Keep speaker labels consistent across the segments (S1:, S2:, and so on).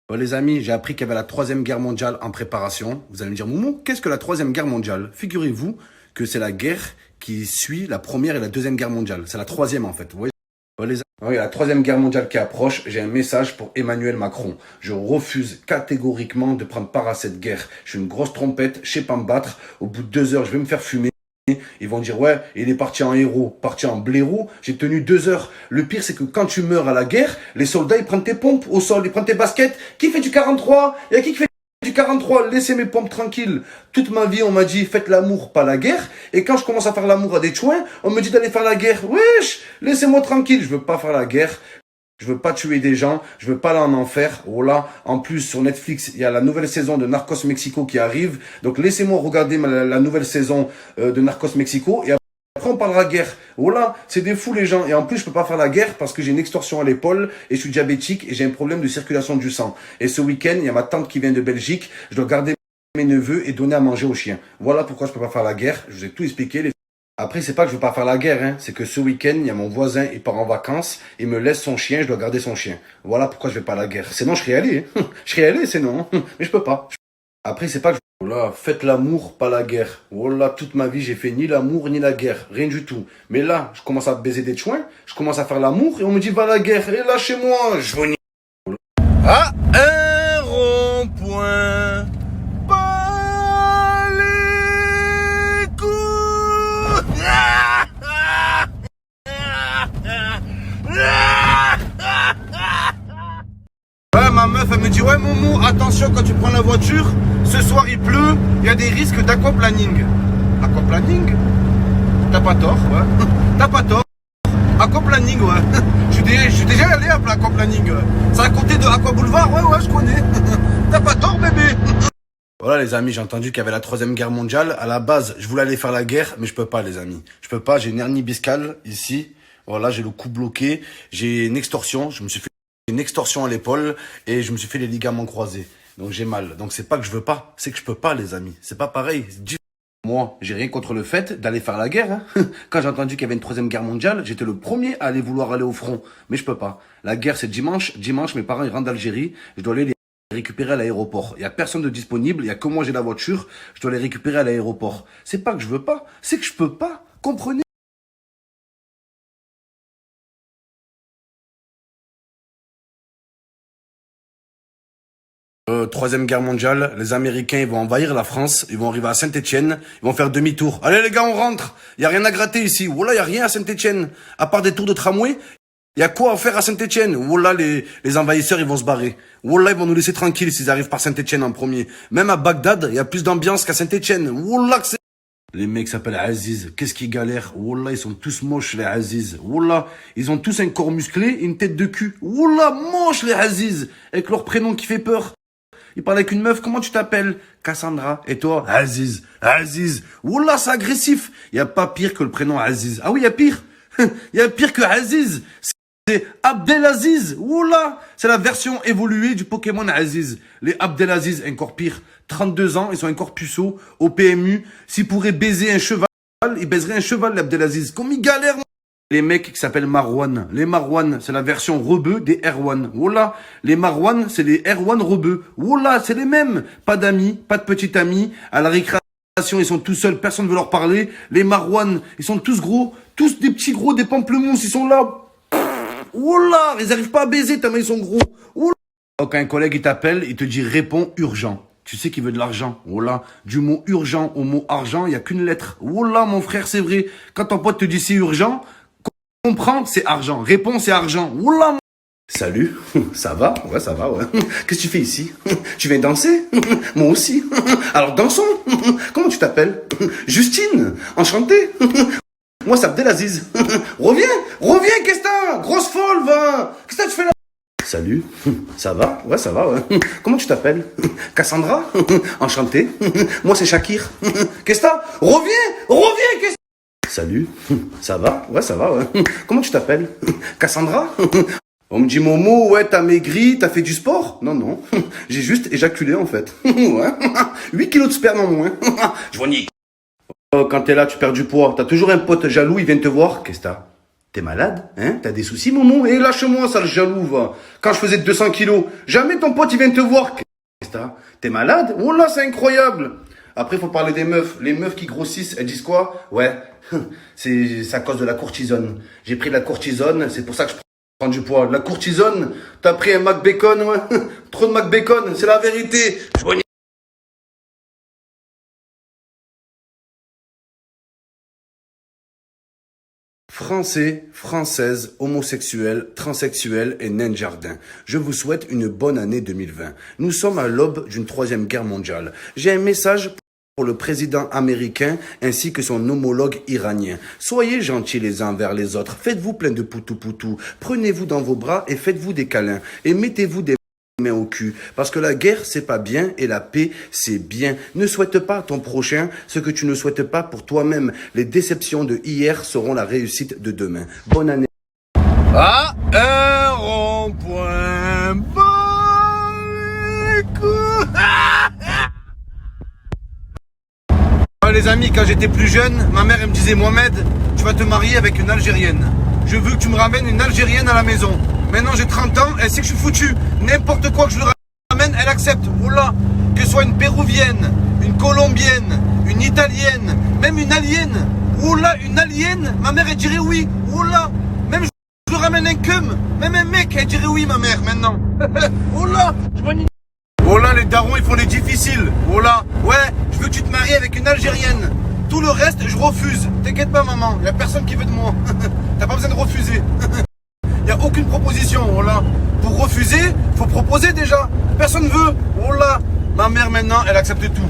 S1: Bon, les amis, j'ai appris qu'il y avait la troisième guerre mondiale en préparation. Vous allez me dire, Moumou, qu'est-ce que la troisième guerre mondiale? Figurez-vous que c'est la guerre qui suit la première et la deuxième guerre mondiale. C'est la troisième en fait. Vous voyez? Bon, les amis, il y a la troisième guerre mondiale qui approche. J'ai un message pour Emmanuel Macron. Je refuse catégoriquement de prendre part à cette guerre. Je suis une grosse trompette, je sais pas me battre. Au bout de 2 heures, je vais me faire fumer. Ils vont dire, ouais, il est parti en héros, parti en blaireau, j'ai tenu 2 heures. Le pire, c'est que quand tu meurs à la guerre, les soldats, ils prennent tes pompes au sol, ils prennent tes baskets. Qui fait du 43? Il y a qui fait du 43? Laissez mes pompes tranquilles. Toute ma vie, on m'a dit, faites l'amour, pas la guerre. Et quand je commence à faire l'amour à des chouins, on me dit d'aller faire la guerre. Wesh, laissez-moi tranquille, je veux pas faire la guerre. Je veux pas tuer des gens, je veux pas aller en enfer. Voilà. En plus, sur Netflix, il y a la nouvelle saison de Narcos Mexico qui arrive. Donc, laissez-moi regarder la nouvelle saison de Narcos Mexico. Et après, on parlera guerre. Voilà. C'est des fous, les gens. Et en plus, je peux pas faire la guerre parce que j'ai une extorsion à l'épaule et je suis diabétique et j'ai un problème de circulation du sang. Et ce week-end, il y a ma tante qui vient de Belgique. Je dois garder mes neveux et donner à manger aux chiens. Voilà pourquoi je peux pas faire la guerre. Je vous ai tout expliqué, les... Après, c'est pas que je veux pas faire la guerre, hein. C'est que ce week-end, il y a mon voisin, il part en vacances, il me laisse son chien, je dois garder son chien. Voilà pourquoi je vais pas à la guerre. Sinon, je serais allé, hein. Je serais allé, sinon, hein. Mais je peux pas. Après, c'est pas que je... Voilà, faites l'amour, pas la guerre. Voilà, toute ma vie, j'ai fait ni l'amour, ni la guerre. Rien du tout. Mais là, je commence à baiser des chouins, je commence à faire l'amour, et on me dit, va à la guerre. Et là, chez moi, je vous...
S2: À un rond-point, pas les coups.
S1: Ouais, ma meuf, elle me dit, ouais, Moumou, attention quand tu prends la voiture, ce soir il pleut, il y a des risques d'aquaplaning. Aquaplaning? T'as pas tort, ouais. T'as pas tort. Aquaplaning, ouais. Je suis déjà allé à Aquaplaning. C'est à côté de Aqua Boulevard, ouais, je connais. T'as pas tort, bébé. Voilà, les amis, j'ai entendu qu'il y avait la troisième guerre mondiale. À la base, je voulais aller faire la guerre, mais je peux pas, les amis. Je peux pas, j'ai une hernie discale ici. Voilà, j'ai le cou bloqué. J'ai une extorsion. Je me suis fait une extorsion à l'épaule et je me suis fait les ligaments croisés. Donc j'ai mal. Donc c'est pas que je veux pas, c'est que je peux pas, les amis. C'est pas pareil. Moi, j'ai rien contre le fait d'aller faire la guerre, hein. Quand j'ai entendu qu'il y avait une troisième guerre mondiale, j'étais le premier à aller vouloir aller au front. Mais je peux pas. La guerre, c'est dimanche. Dimanche, mes parents, ils rentrent d'Algérie. Je dois aller les récupérer à l'aéroport. Il y a personne de disponible. Il y a que moi, j'ai la voiture. Je dois les récupérer à l'aéroport. C'est pas que je veux pas, c'est que je peux pas. Comprenez? Troisième guerre mondiale, les Américains ils vont envahir la France, ils vont arriver à Saint-Étienne, ils vont faire demi-tour. Allez les gars, on rentre. Il y a rien à gratter ici. Voilà, il y a rien à Saint-Étienne. À part des tours de tramway, il y a quoi à faire à Saint-Étienne? Voilà, les envahisseurs ils vont se barrer. Voilà, ils vont nous laisser tranquilles s'ils arrivent par Saint-Étienne en premier. Même à Bagdad, il y a plus d'ambiance qu'à Saint-Étienne. Voilà que c'est... Les mecs s'appellent Aziz. Qu'est-ce qu'ils galèrent? Wallah, ils sont tous moches, les Aziz. Wallah, ils ont tous un corps musclé et une tête de cul. Wallah, moches, les Aziz. Avec leur prénom qui fait peur. Il parle avec une meuf, comment tu t'appelles? Cassandra. Et toi? Aziz. Aziz. Wallah, c'est agressif. Il y a pas pire que le prénom Aziz. Ah oui, il y a pire. Il y a pire que Aziz. C'est Abdelaziz. Wallah. C'est la version évoluée du Pokémon Aziz. Les Abdelaziz, encore pire. 32 ans, ils sont encore puceaux. Au PMU, s'ils pourraient baiser un cheval, ils baiseraient un cheval, les Abdelaziz. Comme ils galèrent. Les mecs qui s'appellent Marwan. Les Marwan, c'est la version rebeu des Erwan. Voilà. Les Marwan, c'est les Erwan rebeux. Voilà, c'est les mêmes. Pas d'amis, pas de petit ami. À la récréation, ils sont tout seuls, personne ne veut leur parler. Les Marwan, ils sont tous gros. Tous des petits gros, des pamplemousses, ils sont là. Voilà, ils arrivent pas à baiser tellement ils sont gros. Voilà. Quand un collègue il t'appelle, il te dit réponds urgent. Tu sais qu'il veut de l'argent. Voilà. Du mot urgent au mot argent, il n'y a qu'une lettre. Voilà, mon frère, c'est vrai. Quand ton pote te dit c'est urgent, comprends, c'est argent. Réponds, c'est argent. Oula. Salut, ça va? Ouais, ça va, ouais. Qu'est-ce que tu fais ici? Tu viens danser? Moi aussi. Alors dansons. Comment tu t'appelles? Justine. Enchanté. Moi, c'est Abdelaziz. Reviens, qu'est-ce que t'as? Grosse folle, va. Qu'est-ce que tu fais là? Salut, ça va? Ouais, ça va, ouais. Comment tu t'appelles? Cassandra? Enchanté. Moi, c'est Shakir. Qu'est-ce que t'as? Reviens, qu'est-ce que... Salut, ça va? Ouais, ça va, ouais. Comment tu t'appelles? Cassandra? On me dit, Momo, ouais, t'as maigri, t'as fait du sport? Non, non, j'ai juste éjaculé, en fait. Ouais. 8 kilos de sperme en moins. Je vois nique. Quand t'es là, tu perds du poids. T'as toujours un pote jaloux, il vient te voir. Qu'est-ce que t'as? T'es malade, hein? T'as des soucis, Momo? Eh, lâche-moi, sale jaloux, va. Quand je faisais 200 kilos, jamais ton pote, il vient te voir. Qu'est-ce que t'as? T'es malade? Oh là, c'est incroyable. Après, faut parler des meufs. Les meufs qui grossissent, elles disent quoi? Ouais, c'est à cause de la cortisone. J'ai pris de la cortisone, c'est pour ça que je prends du poids. La cortisone, t'as pris un McBacon, ouais. Trop de McBacon, c'est la vérité. Français, Françaises, homosexuels, transsexuels et nains de jardin. Je vous souhaite une bonne année 2020. Nous sommes à l'aube d'une troisième guerre mondiale. J'ai un message pour le président américain ainsi que son homologue iranien. Soyez gentils les uns vers les autres. Faites-vous plein de poutou-poutou. Prenez-vous dans vos bras et faites-vous des câlins. Et mettez-vous des main au cul. Parce que la guerre, c'est pas bien et la paix, c'est bien. Ne souhaite pas à ton prochain ce que tu ne souhaites pas pour toi-même. Les déceptions de hier seront la réussite de demain. Bonne année.
S2: À un rond-point, bas les couilles. Les amis, quand j'étais plus jeune, ma mère elle me disait Mohamed, tu vas te marier avec une Algérienne. Je veux que tu me ramènes une Algérienne à la maison. Maintenant j'ai 30 ans, elle sait que je suis foutu. N'importe quoi que je lui ramène, elle accepte. Oula, que ce soit une péruvienne, une colombienne, une italienne, même une alienne. Oula, une alienne, ma mère elle dirait oui. Oula, même je lui ramène un cum, même un mec elle dirait oui ma mère maintenant. Oula, je vois une... Oh là, les darons, ils font les difficiles. Oh là, ouais, je veux que tu te maries avec une Algérienne. Tout le reste, je refuse. T'inquiète pas, maman, y a personne qui veut de moi. T'as pas besoin de refuser. Y a aucune proposition, oh là. Pour refuser, faut proposer déjà. Personne veut. Oh là, ma mère maintenant, elle accepte tout.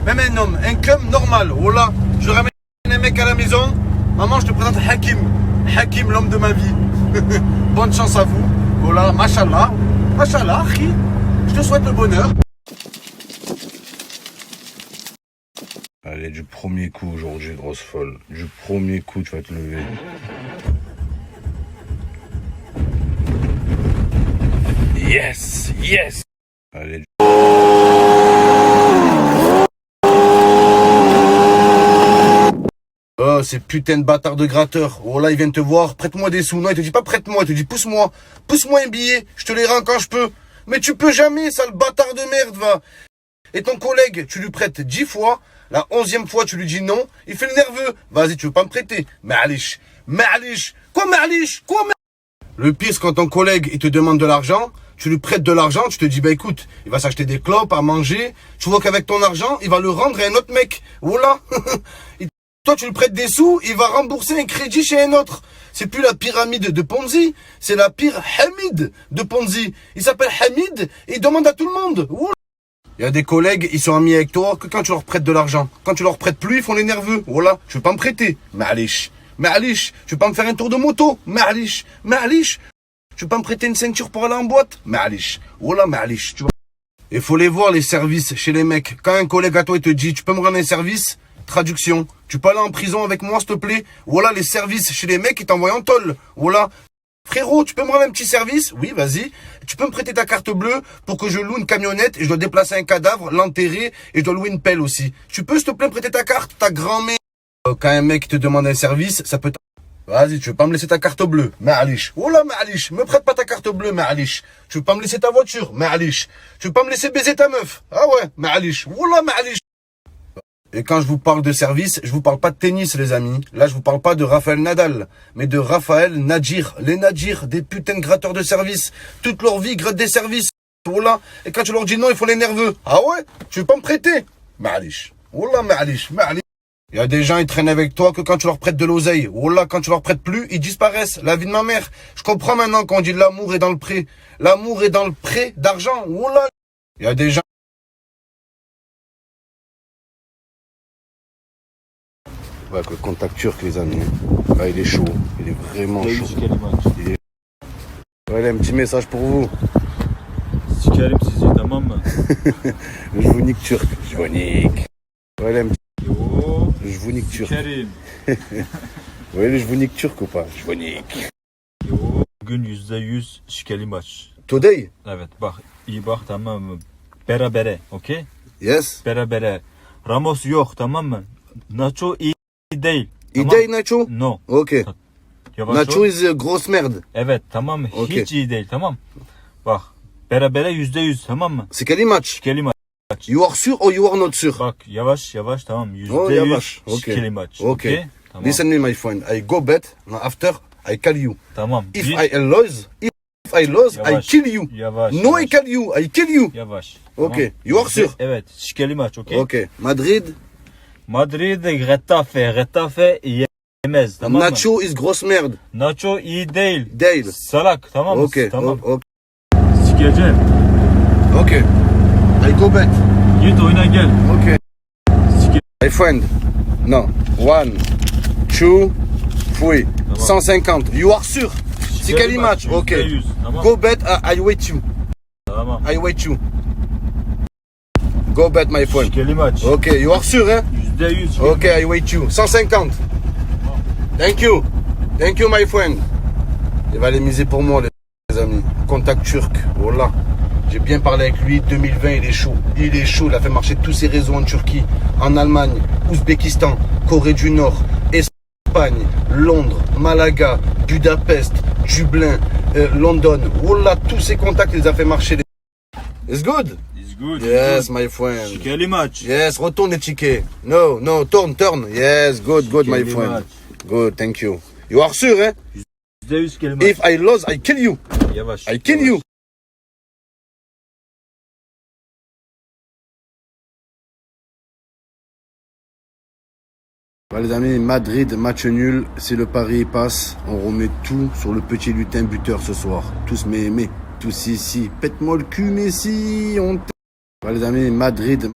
S2: Même un homme, un cum normal. Oh là, je ramène un mec à la maison. Maman, je te présente Hakim. Hakim, l'homme de ma vie. Bonne chance à vous. Oh là, machallah. Machallah, khi. Je te souhaite le bonheur. Allez, du premier coup aujourd'hui, grosse folle. Du premier coup, tu vas te lever. Yes, yes. Allez. Oh, ces putains de bâtards de gratteurs. Oh là, ils viennent te voir. Prête-moi des sous. Non, il te dit pas prête-moi. Il te dit pousse-moi. Pousse-moi un billet. Je te les rends quand je peux. Mais tu peux jamais, sale bâtard de merde, va. Et ton collègue, tu lui prêtes 10 fois. La 11e fois, tu lui dis non. Il fait le nerveux. Vas-y, tu veux pas me prêter. Ma'alish. Ma'alish. Quoi, ma'alish? Quoi, Le pire, c'est quand ton collègue, il te demande de l'argent. Tu lui prêtes de l'argent. Tu te dis, bah écoute, il va s'acheter des clopes, à manger. Tu vois qu'avec ton argent, il va le rendre à un autre mec. Voilà. Toi, tu lui prêtes des sous, il va rembourser un crédit chez un autre. C'est plus la pyramide de Ponzi, c'est la pire Hamid de Ponzi. Il s'appelle Hamid et il demande à tout le monde. Oula. Il y a des collègues, ils sont amis avec toi que quand tu leur prêtes de l'argent. Quand tu leur prêtes plus, ils font les nerveux. Voilà, tu veux pas me prêter. Ma'alish. Ma'alish. Tu veux pas me faire un tour de moto. Ma'alish. Ma'alish. Tu veux pas me prêter une ceinture pour aller en boîte. Ma'alish. Voilà, ma'alish. Tu vois. Il faut les voir, les services chez les mecs. Quand un collègue à toi, il te dit, tu peux me rendre un service? Traduction. Tu peux aller en prison avec moi, s'il te plaît? Voilà, les services chez les mecs, ils t'envoient en tôle. Voilà. Frérot, tu peux me rendre un petit service? Oui, vas-y. Tu peux me prêter ta carte bleue pour que je loue une camionnette et je dois déplacer un cadavre, l'enterrer et je dois louer une pelle aussi. Tu peux, s'il te plaît, me prêter ta carte, ta grand-mère? Quand un mec te demande un service, ça peut... Vas-y, tu veux pas me laisser ta carte bleue? Ma'alish. Oh là, ma'alish. Me prête pas ta carte bleue, ma'alish. Tu veux pas me laisser ta voiture? Ma'alish. Tu veux pas me laisser baiser ta meuf? Ah ouais, ma'alish. Oh là, ma'alish. Et quand je vous parle de service, je vous parle pas de tennis, les amis. Là, je vous parle pas de Rafael Nadal, mais de Raphaël Nadir. Les Nadir, des putains de gratteurs de service. Toute leur vie, grattent des services. Voilà. Et quand tu leur dis non, ils font les nerveux. Ah ouais? Tu veux pas me prêter? Ma'alish. Wallah, ma'alish, ma'alish. Il y a des gens, ils traînent avec toi que quand tu leur prêtes de l'oseille. Wallah, quand tu leur prêtes plus, ils disparaissent. La vie de ma mère. Je comprends maintenant quand on dit l'amour est dans le pré. L'amour est dans le pré d'argent. Wallah. Il y a des gens. Ouais, le contact turc, les amis. Là, il est chaud. Il est vraiment chaud. Il est... Ouais, il a un petit message pour vous.
S3: Sikerim sizi, tamam mı?
S1: Je vous nique turc. Je vous nique. Ouais, il a un petit...
S3: Yo,
S1: Je vous nique turc.
S3: Sikerim.
S1: Ouais, je vous nique turc ou pas? Je vous nique.
S3: Yo, bugün %100 şikeli maç.
S1: Today?
S3: Evet bak, iyi bak tamam mı? Berabere, okey?
S1: Yes.
S3: Berabere. Ramos yok tamam mı? Nacho iyi değil.
S1: İyi
S3: Tamam.
S1: değil Nacho?
S3: No.
S1: Ok.
S3: Yavaş
S2: Nacho
S3: ol.
S2: is grosse merde.
S3: Evet tamam.
S2: Okey.
S3: Hiç iyi değil tamam. Bak. Berabere %100 tamam mı?
S2: C'est quel match?
S3: Şikeli maç.
S2: You are sûr or you are not sûr?
S3: Bak yavaş yavaş tamam. %100
S2: Oh, yavaş. Okay.
S3: şikeli maç.
S2: Okay.
S3: Tamam.
S2: Listen me, my friend. I go bet. Now after, I call you.
S3: Tamam.
S2: If
S3: Bir-
S2: I lose,
S3: Yavaş.
S2: I kill you.
S3: Yavaş.
S2: No,
S3: yavaş.
S2: I kill you. I kill you.
S3: Yavaş.
S2: Okay. You are sûr?
S3: Evet. Şikeli maç. Okey.
S2: Okay. Madrid.
S3: Madrid, Getafe. Getafe yemez. Tamam mı?
S2: Nacho is grosse merde.
S3: Nacho iyi değil.
S2: Değil.
S3: Salak. Tamam mı?
S2: Okay.
S3: Tamam.
S2: Okay.
S3: Sikeceğim.
S2: Okay. I go bet.
S3: Git oyuna gel.
S2: Okay. My friend. No. 1, 2, 3. 150. You are sûr? C'est quel match? Okay.
S3: %100. Tamam.
S2: Go bet. I wait you.
S3: Tamam.
S2: I wait you. Go bet, my friend.
S3: Şikeli maç.
S2: Okay. You are sûr, hein?
S3: %100.
S2: Okay, I wait you. 150. Thank you. Thank you, my friend. Il va les miser pour moi, les amis. Contact turc. Voilà. J'ai bien parlé avec lui. 2020, il est chaud. Il est chaud. Il a fait marcher tous ses réseaux en Turquie, en Allemagne, Ouzbékistan, Corée du Nord, Espagne, Londres, Malaga, Budapest, Dublin, London. Voilà, tous ses contacts, il les a fait marcher. It's good.
S3: It's good.
S2: Yes, my friend.
S3: Şikeli maç.
S2: Yes, retourne les tickets. No, no, turn. Yes, good, my
S3: Şikeli
S2: friend.
S3: maç.
S2: Good, thank you. You are sûr, hein?
S3: %100 şikeli maç.
S2: If I lose, I kill you.
S3: Yavaş.
S2: I kill
S3: yavaş.
S2: you. Bah, les amis, Madrid, match nul. Si le pari passe, on remet tout sur le petit lutin buteur ce soir. Tous mais tous ici. Pète-moi le cul, Messi. Bah, les amis, Madrid.